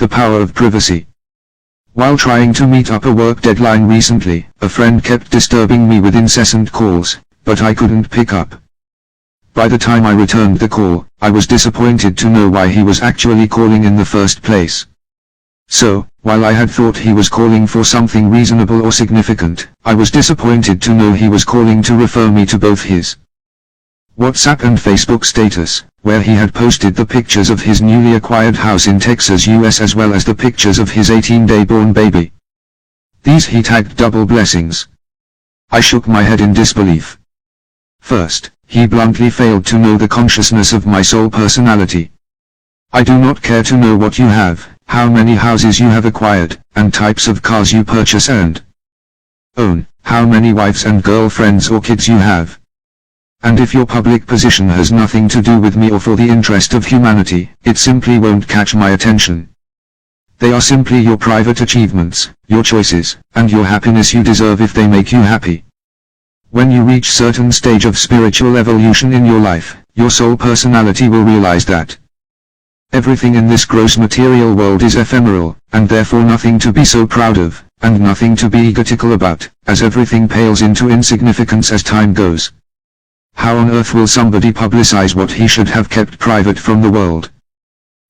The power of privacy. While trying to meet up a work deadline recently, a friend kept disturbing me with incessant calls, but I couldn't pick up. By the time I returned the call, I was disappointed to know why he was actually calling in the first place. So, while I had thought he was calling for something reasonable or significant, I was disappointed to know he was calling to refer me to both his WhatsApp and Facebook status, where he had posted the pictures of his newly acquired house in Texas, US, as well as the pictures of his 18-day born baby. These he tagged double blessings. I shook my head in disbelief. First, he bluntly failed to know the consciousness of my soul personality. I do not care to know what you have, how many houses you have acquired, and types of cars you purchase and own, how many wives and girlfriends or kids you have. And if your public position has nothing to do with me or for the interest of humanity, it simply won't catch my attention. They are simply your private achievements, your choices, and your happiness you deserve if they make you happy. When you reach certain stage of spiritual evolution in your life, your soul personality will realize that everything in this gross material world is ephemeral, and therefore nothing to be so proud of, and nothing to be egotical about, as everything pales into insignificance as time goes. How on earth will somebody publicize what he should have kept private from the world?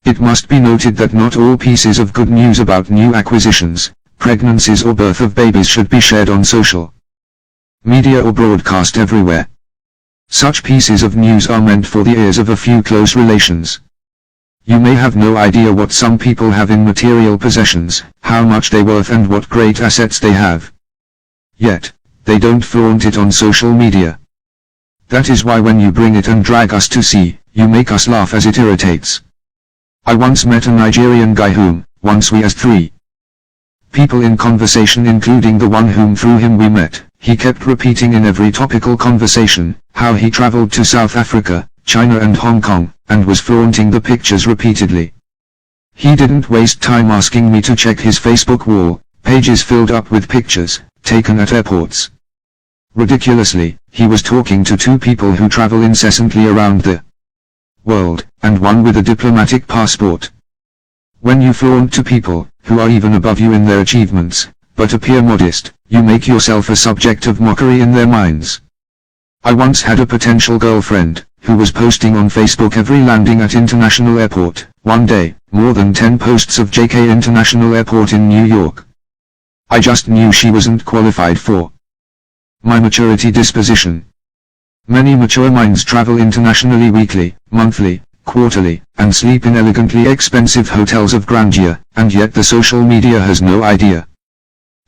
It must be noted that not all pieces of good news about new acquisitions, pregnancies or birth of babies should be shared on social media or broadcast everywhere. Such pieces of news are meant for the ears of a few close relations. You may have no idea what some people have in material possessions, how much they're worth and what great assets they have. Yet, they don't flaunt it on social media. That is why when you bring it and drag us to see, you make us laugh as it irritates. I once met a Nigerian guy whom, once we as 3 people in conversation including the one whom through him we met, he kept repeating in every topical conversation, how he traveled to South Africa, China and Hong Kong, and was flaunting the pictures repeatedly. He didn't waste time asking me to check his Facebook wall, pages filled up with pictures, taken at airports. Ridiculously, he was talking to 2 people who travel incessantly around the world, and one with a diplomatic passport. When you flaunt to people, who are even above you in their achievements, but appear modest, you make yourself a subject of mockery in their minds. I once had a potential girlfriend, who was posting on Facebook every landing at International Airport. One day, more than 10 posts of JK International Airport in New York. I just knew she wasn't qualified for my maturity disposition. Many mature minds travel internationally weekly, monthly, quarterly, and sleep in elegantly expensive hotels of grandeur, and yet the social media has no idea.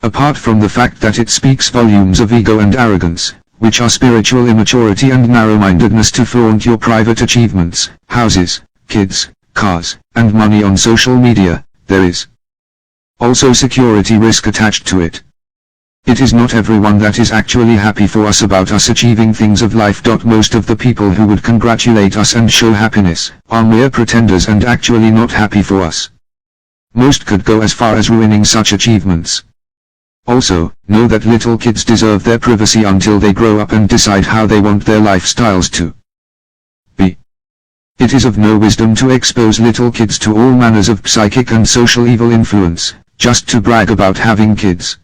Apart from the fact that it speaks volumes of ego and arrogance, which are spiritual immaturity and narrow-mindedness to flaunt your private achievements, houses, kids, cars, and money on social media, there is also security risk attached to it. It is not everyone that is actually happy for us about us achieving things of life. Most of the people who would congratulate us and show happiness, are mere pretenders and actually not happy for us. Most could go as far as ruining such achievements. Also, know that little kids deserve their privacy until they grow up and decide how they want their lifestyles to be. It is of no wisdom to expose little kids to all manners of psychic and social evil influence, just to brag about having kids.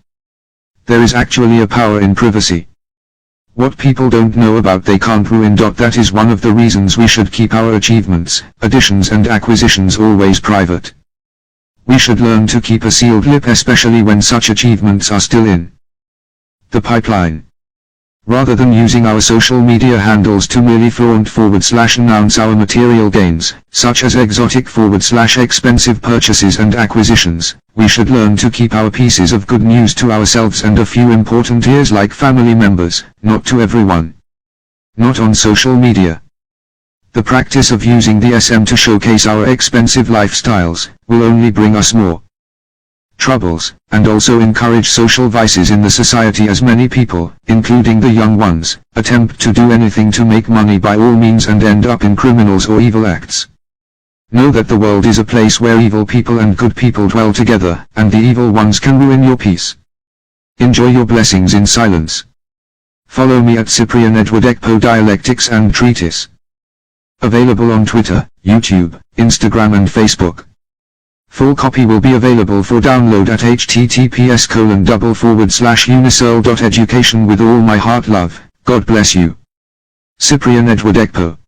There is actually a power in privacy. What people don't know about they can't ruin. That is one of the reasons we should keep our achievements, additions and acquisitions always private. We should learn to keep a sealed lip, especially when such achievements are still in the pipeline. Rather than using our social media handles to merely flaunt/announce our material gains, such as exotic/expensive purchases and acquisitions, we should learn to keep our pieces of good news to ourselves and a few important ears like family members, not to everyone. Not on social media. The practice of using the SM to showcase our expensive lifestyles, will only bring us more troubles, and also encourage social vices in the society as many people, including the young ones, attempt to do anything to make money by all means and end up in criminals or evil acts. Know that the world is a place where evil people and good people dwell together, and the evil ones can ruin your peace. Enjoy your blessings in silence. Follow me at Cyprian Edward-Ekpo Dialectics and Treatise. Available on Twitter, YouTube, Instagram and Facebook. Full copy will be available for download at https://unisearl.education. With all my heart love, God bless you. Cyprian Edward-Ekpo.